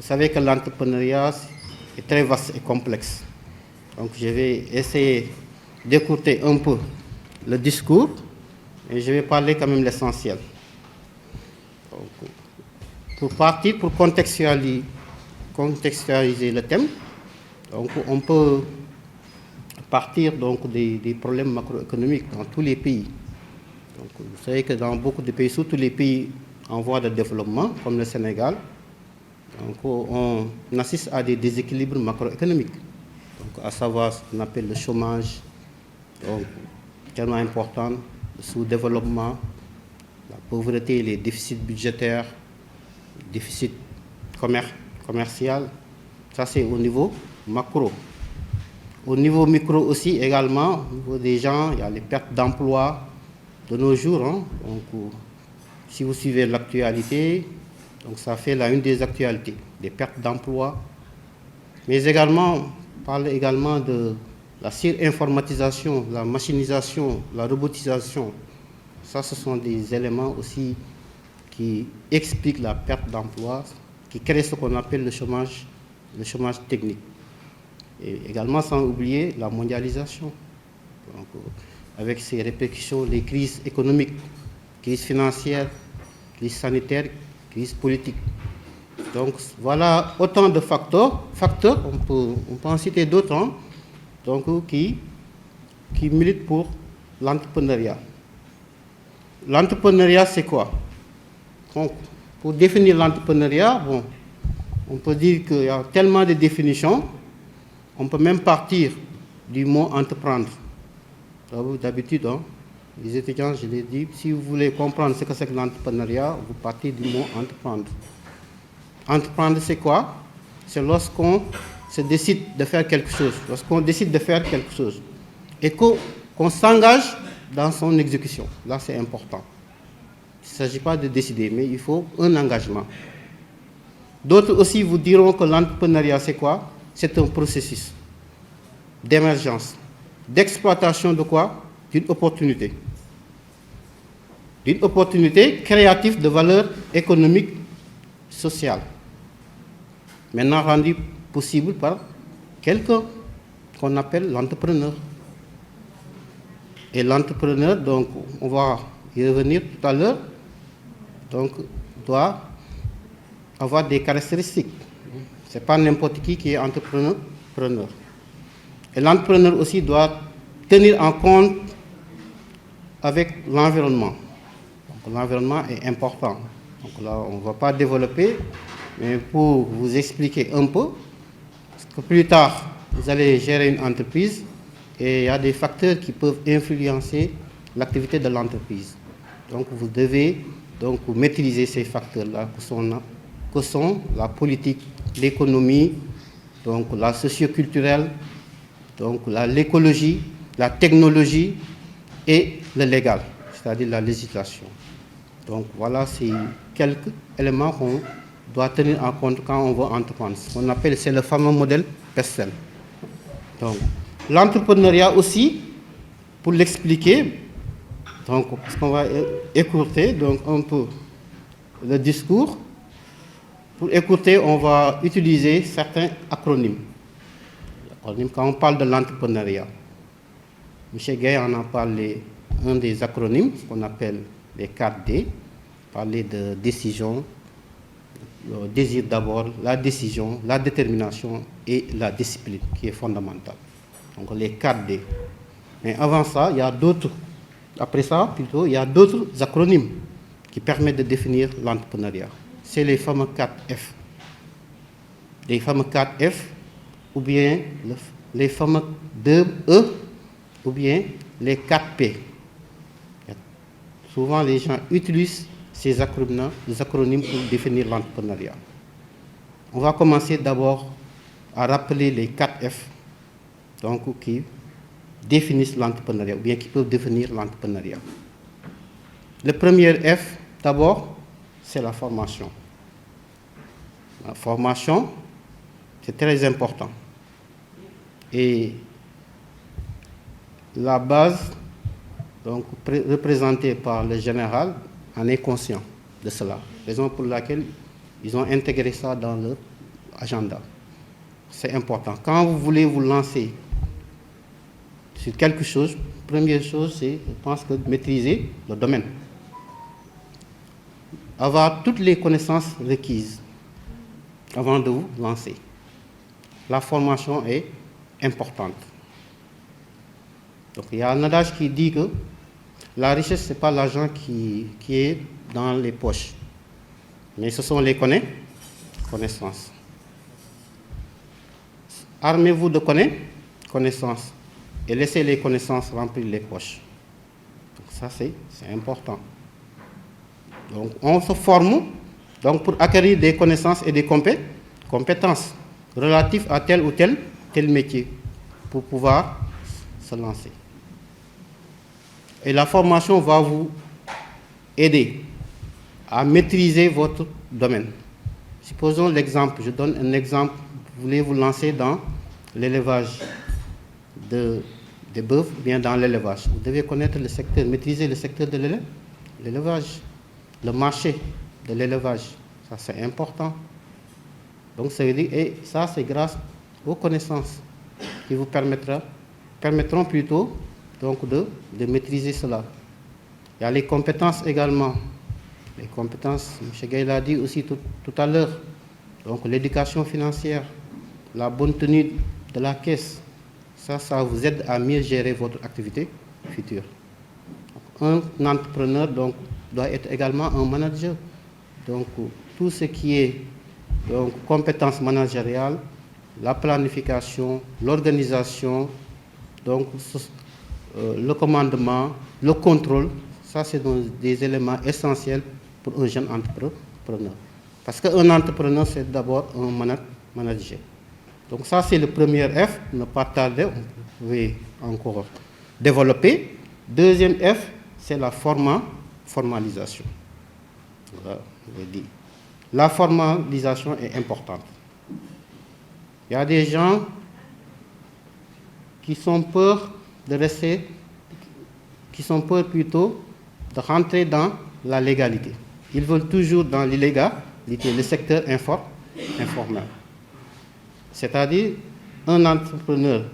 Vous savez que l'entrepreneuriat est très vaste et complexe. Donc je vais essayer d'écouter un peu le discours et je vais parler quand même l'essentiel. Pour partir, pour contextualiser le thème, donc on peut partir donc des problèmes macroéconomiques dans tous les pays. Donc, vous savez que dans beaucoup de pays, surtout les pays en voie de développement, comme le Sénégal, donc on assiste à des déséquilibres macroéconomiques, donc à savoir ce qu'on appelle le chômage, donc tellement important, le sous-développement, la pauvreté, les déficits budgétaires, déficit commercial. Ça, c'est au niveau macro. Au niveau micro aussi, également, au niveau des gens, il y a les pertes d'emploi de nos jours. Hein. Donc, si vous suivez l'actualité, donc ça fait la une des actualités, des pertes d'emploi. Mais également, on parle également de la surinformatisation, la machinisation, la robotisation. Ça, ce sont des éléments aussi qui expliquent la perte d'emploi, qui créent ce qu'on appelle le chômage technique. Et également, sans oublier la mondialisation, donc, avec ses répercussions, les crises économiques, crises financières, crises sanitaires, crises politiques. Donc voilà autant de facteurs on peut en citer d'autres, hein, donc, qui militent pour l'entrepreneuriat. L'entrepreneuriat, c'est quoi? Donc, pour définir l'entrepreneuriat, bon, on peut dire qu'il y a tellement de définitions, on peut même partir du mot entreprendre. D'habitude, hein, les étudiants, je l'ai dit, si vous voulez comprendre ce que c'est que l'entrepreneuriat, vous partez du mot entreprendre. Entreprendre, c'est quoi? C'est lorsqu'on se décide de faire quelque chose, lorsqu'on décide de faire quelque chose et qu'on s'engage dans son exécution. Là, c'est important. Il ne s'agit pas de décider, mais il faut un engagement. D'autres aussi vous diront que l'entrepreneuriat, c'est quoi? C'est un processus d'émergence, d'exploitation de quoi? D'une opportunité. D'une opportunité créative de valeur économique, sociale. Maintenant rendue possible par quelqu'un qu'on appelle l'entrepreneur. Et l'entrepreneur, donc, on va y revenir tout à l'heure, donc, doit avoir des caractéristiques. Ce n'est pas n'importe qui est entrepreneur. Et l'entrepreneur aussi doit tenir en compte avec l'environnement. L'environnement est important. Donc là, on ne va pas développer, mais pour vous expliquer un peu, parce que plus tard, vous allez gérer une entreprise et il y a des facteurs qui peuvent influencer l'activité de l'entreprise. Donc vous devez donc maîtriser ces facteurs-là que sont la politique, l'économie, donc la socioculturelle, donc l'écologie, la technologie et le légal, c'est-à-dire la législation. Donc voilà, c'est quelques éléments qu'on doit tenir en compte quand on veut entreprendre. Ce qu'on appelle, c'est le fameux modèle PESTEL. Donc l'entrepreneuriat aussi, pour l'expliquer, donc parce qu'on va écouter donc un peu le discours. Pour écouter, on va utiliser certains acronymes. Quand on parle de l'entrepreneuriat, M. Gay en a parlé, un des acronymes, ce qu'on appelle les 4D, parler de décision, le désir d'abord, la décision, la détermination et la discipline, qui est fondamentale. Donc les 4D. Mais avant ça, il y a d'autres, après ça, plutôt, il y a d'autres acronymes qui permettent de définir l'entrepreneuriat. C'est les fameux 4F. Les fameux 4F, ou bien les fameux 2E, ou bien les 4P. Souvent, les gens utilisent ces acronymes pour définir l'entrepreneuriat. On va commencer d'abord à rappeler les 4F, donc qui définissent l'entrepreneuriat, ou bien qui peuvent définir l'entrepreneuriat. Le premier F, d'abord, c'est la formation. La formation, c'est très important. Et la base, donc, représentée par le général, en est conscient de cela. Raison pour laquelle ils ont intégré ça dans leur agenda. C'est important. Quand vous voulez vous lancer sur quelque chose, première chose, c'est, je pense, que maîtriser le domaine. Avoir toutes les connaissances requises avant de vous lancer. La formation est importante. Donc, il y a un adage qui dit que la richesse, ce n'est pas l'argent qui est dans les poches, mais ce sont les connaissances. Armez-vous de connaissances et laissez les connaissances remplir les poches. Donc ça, c'est important. Donc, on se forme donc, pour acquérir des connaissances et des compétences relatives à tel ou tel métier pour pouvoir se lancer. Et la formation va vous aider à maîtriser votre domaine. Supposons l'exemple, je donne un exemple, vous voulez vous lancer dans l'élevage des bœufs, bien dans l'élevage. Vous devez connaître le secteur, maîtriser le secteur de l'élevage, le marché de l'élevage. Ça, c'est important. Donc, ça veut dire, et ça, c'est grâce aux connaissances qui vous permettront plutôt donc de maîtriser cela. Il y a les compétences également. Les compétences, M. Gaye l'a dit aussi tout à l'heure. Donc, l'éducation financière, la bonne tenue de la caisse, ça vous aide à mieux gérer votre activité future. Un entrepreneur donc, doit être également un manager. Donc, tout ce qui est donc, compétences managériales, la planification, l'organisation, donc, le commandement, le contrôle, ça c'est des éléments essentiels pour un jeune entrepreneur. Parce qu'un entrepreneur, c'est d'abord un manager. Donc ça c'est le premier F, ne pas tarder, on pouvait encore développer. Deuxième F, c'est la formalisation. Voilà, je l'ai dit. La formalisation est importante. Il y a des gens qui sont peur de rester, qui sont peur plutôt de rentrer dans la légalité. Ils veulent toujours dans l'illégalité, le secteur informel. C'est-à-dire, un entrepreneur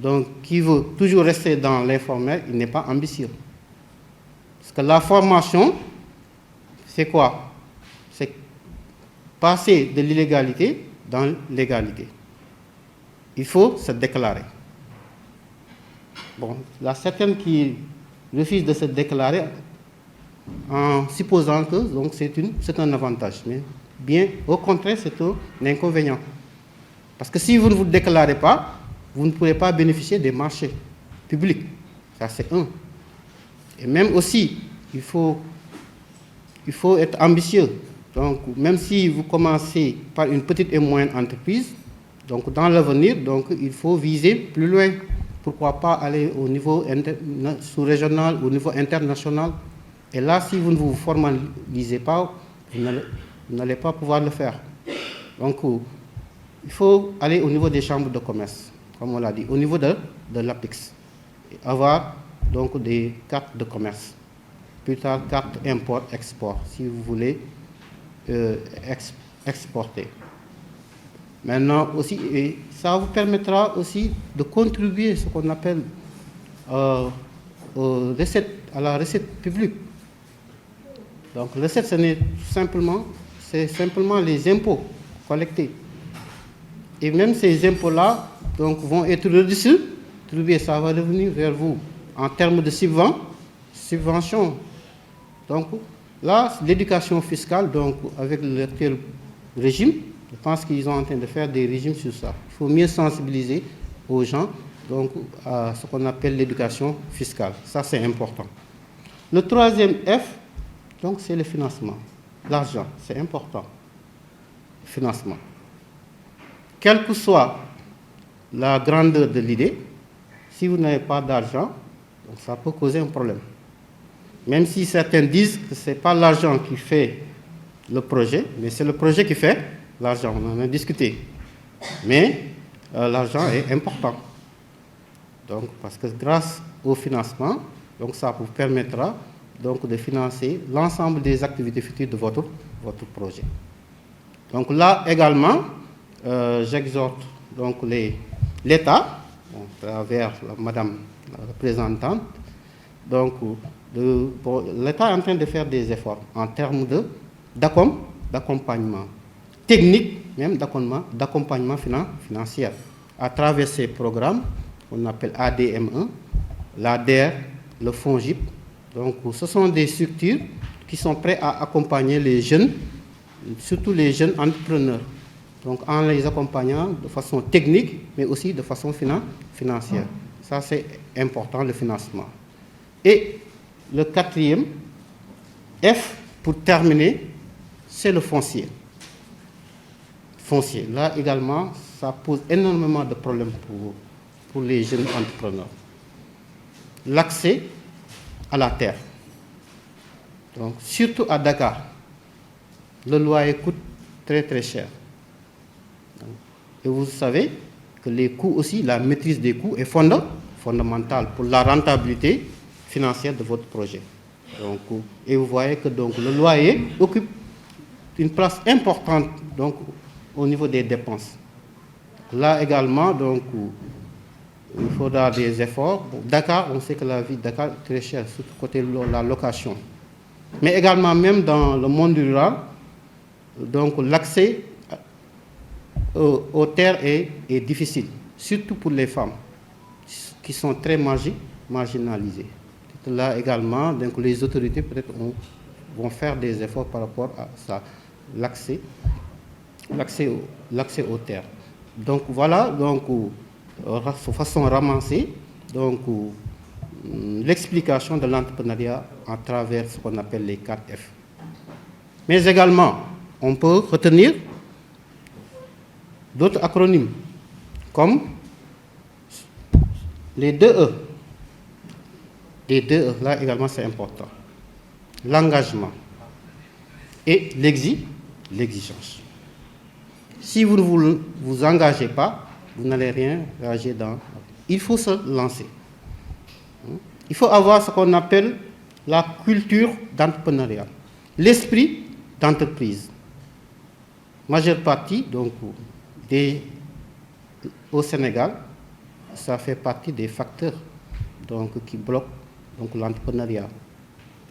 donc, qui veut toujours rester dans l'informel, il n'est pas ambitieux. Parce que la formation, c'est quoi? C'est passer de l'illégalité dans l'égalité. Il faut se déclarer. Bon, il y a certains qui refusent de se déclarer en supposant que c'est un avantage. Mais bien, au contraire, c'est un inconvénient. Parce que si vous ne vous déclarez pas, vous ne pourrez pas bénéficier des marchés publics. Ça, c'est un. Et même aussi, il faut être ambitieux. Donc, même si vous commencez par une petite et moyenne entreprise, donc dans l'avenir, donc, il faut viser plus loin. Pourquoi pas aller au niveau sous-régional, au niveau international. Et là, si vous ne vous formalisez pas, vous n'allez pas pouvoir le faire. Donc, il faut aller au niveau des chambres de commerce, comme on l'a dit, au niveau de l'APEX. Avoir donc des cartes de commerce. Plus tard, carte import-export, si vous voulez exporter. Maintenant aussi, et ça vous permettra aussi de contribuer à ce qu'on appelle à la recette publique. Donc, recette, c'est simplement les impôts collectés. Et même ces impôts-là donc, vont être redistribués, ça va revenir vers vous en termes de subvention. Donc, là, l'éducation fiscale, donc, avec l'actuel régime, je pense qu'ils sont en train de faire des régimes sur ça. Il faut mieux sensibiliser aux gens donc, à ce qu'on appelle l'éducation fiscale. Ça, c'est important. Le troisième F, donc, c'est le financement. L'argent, c'est important. Le financement. Quelle que soit la grandeur de l'idée, si vous n'avez pas d'argent, ça peut causer un problème. Même si certains disent que ce n'est pas l'argent qui fait le projet, mais c'est le projet qui fait l'argent. On en a discuté. Mais l'argent est important. Donc, parce que grâce au financement, donc ça vous permettra donc, de financer l'ensemble des activités futures de votre projet. Donc là également, j'exhorte donc l'État, à travers Madame la représentante, donc l'État est en train de faire des efforts en termes d'accompagnement technique, même d'accompagnement financier, à travers ces programmes qu'on appelle ADM1, l'ADER, le FONGIP. Donc, ce sont des structures qui sont prêtes à accompagner les jeunes, surtout les jeunes entrepreneurs. Donc, en les accompagnant de façon technique, mais aussi de façon financière. Ça, c'est important, le financement. Et le quatrième, F, pour terminer, c'est le foncier. Foncier. Là également, ça pose énormément de problèmes pour les jeunes entrepreneurs. L'accès à la terre. Donc, surtout à Dakar, le loyer coûte très très cher. Et vous savez que les coûts aussi, la maîtrise des coûts est fondamentale pour la rentabilité financière de votre projet. Donc, et vous voyez que donc, le loyer occupe une place importante donc, au niveau des dépenses. Là également, donc, il faudra des efforts. Bon, Dakar, on sait que la vie de Dakar est très chère, surtout côté de la location. Mais également, même dans le monde rural, donc l'accès aux terres est difficile, surtout pour les femmes qui sont très marginalisées. Là également, donc, les autorités peut-être vont faire des efforts par rapport à ça, l'accès aux terres. Donc voilà, donc, de façon ramassée, donc, l'explication de l'entrepreneuriat à travers ce qu'on appelle les 4 F. Mais également, on peut retenir d'autres acronymes, comme les 2 E. Les 2 E, là également c'est important. L'engagement et l'exigence. Si vous ne vous engagez pas, vous n'allez rien réagir dans... Il faut se lancer. Il faut avoir ce qu'on appelle la culture d'entrepreneuriat, l'esprit d'entreprise. Majeure partie, donc, au Sénégal, ça fait partie des facteurs donc, qui bloquent donc, l'entrepreneuriat.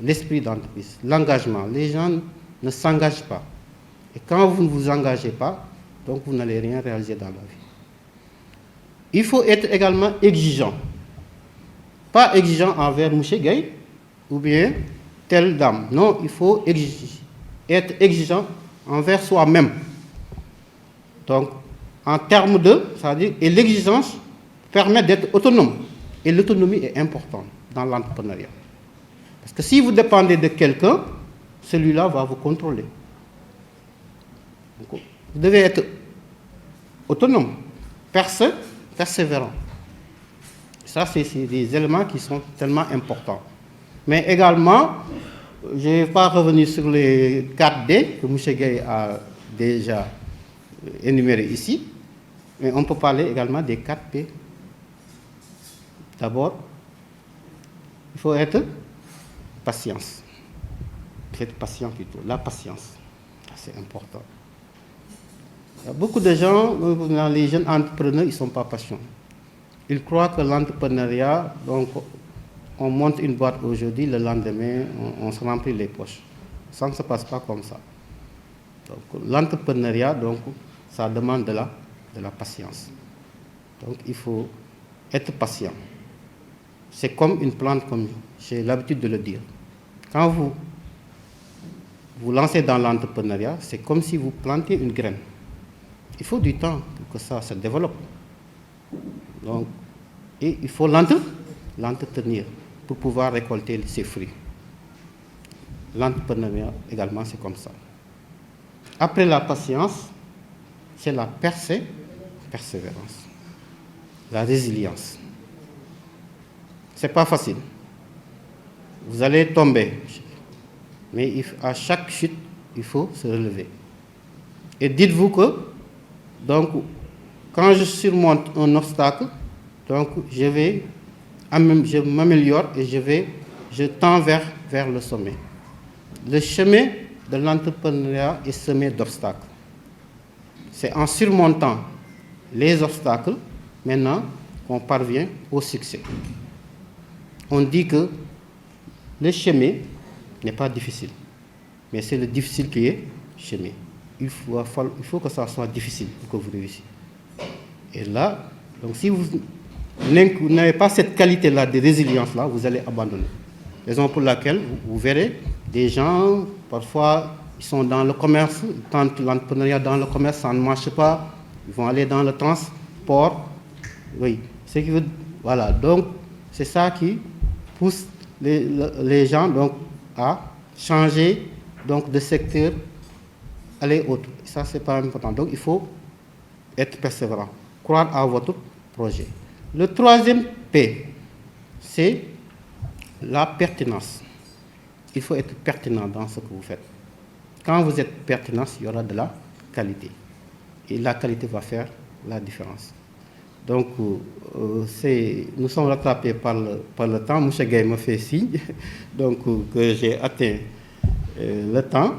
L'esprit d'entreprise, l'engagement. Les gens ne s'engagent pas. Et quand vous ne vous engagez pas, donc vous n'allez rien réaliser dans la vie. Il faut être également exigeant. Pas exigeant envers M. Gay ou bien telle dame. Non, il faut être exigeant envers soi-même. Donc, en termes de, c'est-à-dire, et l'exigence permet d'être autonome. Et l'autonomie est importante dans l'entrepreneuriat. Parce que si vous dépendez de quelqu'un, celui-là va vous contrôler. Donc, vous devez être autonome, persévérant. Ça, c'est des éléments qui sont tellement importants. Mais également, je ne vais pas revenir sur les 4D que M. Gay a déjà énumérés ici, mais on peut parler également des 4P. D'abord, il faut être patience. Être patient plutôt, la patience. C'est important. Il y a beaucoup de gens, les jeunes entrepreneurs, ils ne sont pas patients. Ils croient que l'entrepreneuriat, donc on monte une boîte aujourd'hui, le lendemain, on se remplit les poches. Ça ne se passe pas comme ça. Donc l'entrepreneuriat, donc, ça demande de la patience. Donc il faut être patient. C'est comme une plante, comme j'ai l'habitude de le dire. Quand vous vous lancez dans l'entrepreneuriat, c'est comme si vous plantez une graine. Il faut du temps pour que ça se développe. Donc, et il faut l'entretenir pour pouvoir récolter ses fruits. L'entrepreneuriat également, c'est comme ça. Après la patience, c'est la persévérance, la résilience. Ce n'est pas facile. Vous allez tomber, mais à chaque chute, il faut se relever. Et dites-vous que, donc, quand je surmonte un obstacle, donc je m'améliore et je tends vers le sommet. Le chemin de l'entrepreneuriat est semé d'obstacles. C'est en surmontant les obstacles, maintenant, qu'on parvient au succès. On dit que le chemin n'est pas difficile, mais c'est le difficile qui est chemin. Il faut que ça soit difficile pour que vous réussissiez. Et là, donc si vous n'avez pas cette qualité-là de résilience-là, vous allez abandonner. Raison pour laquelle vous verrez des gens, parfois, ils sont dans le commerce, quand l'entrepreneuriat dans le commerce, ça ne marche pas, ils vont aller dans le transport. Oui, ce qui veut, voilà, donc c'est ça qui pousse les gens donc, à changer donc, de secteur, aller autre. Ça, c'est pas important. Donc, il faut être persévérant, croire à votre projet. Le troisième P, c'est la pertinence. Il faut être pertinent dans ce que vous faites. Quand vous êtes pertinent, il y aura de la qualité. Et la qualité va faire la différence. Donc, nous sommes rattrapés par le temps. M. Gay me fait signe donc, que j'ai atteint le temps.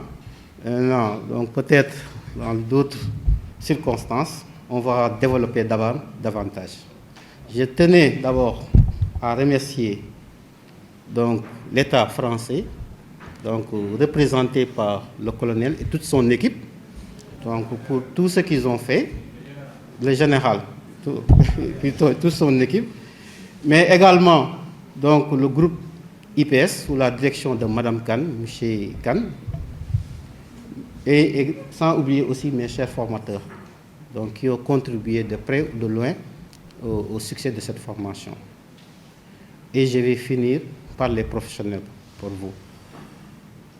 Non, donc peut-être dans d'autres circonstances, on va développer davantage. Je tenais d'abord à remercier l'État français, donc, représenté par le colonel et toute son équipe, donc, pour tout ce qu'ils ont fait, le général, toute son équipe, mais également donc, le groupe IPS sous la direction de Mme Khan, M. Khan, et sans oublier aussi mes chers formateurs, donc, qui ont contribué de près ou de loin au succès de cette formation. Et je vais finir par les professionnels pour vous.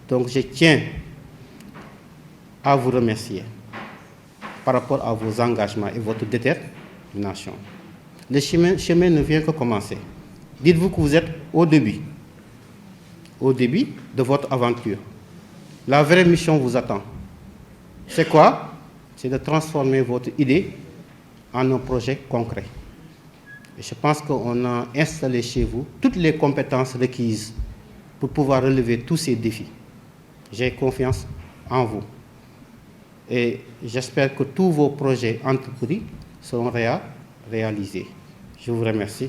Donc je tiens à vous remercier par rapport à vos engagements et votre détermination. Le chemin ne vient que commencer. Dites-vous que vous êtes au début de votre aventure. La vraie mission vous attend. C'est quoi? C'est de transformer votre idée en un projet concret. Et je pense qu'on a installé chez vous toutes les compétences requises pour pouvoir relever tous ces défis. J'ai confiance en vous. Et j'espère que tous vos projets entrepris seront réalisés. Je vous remercie.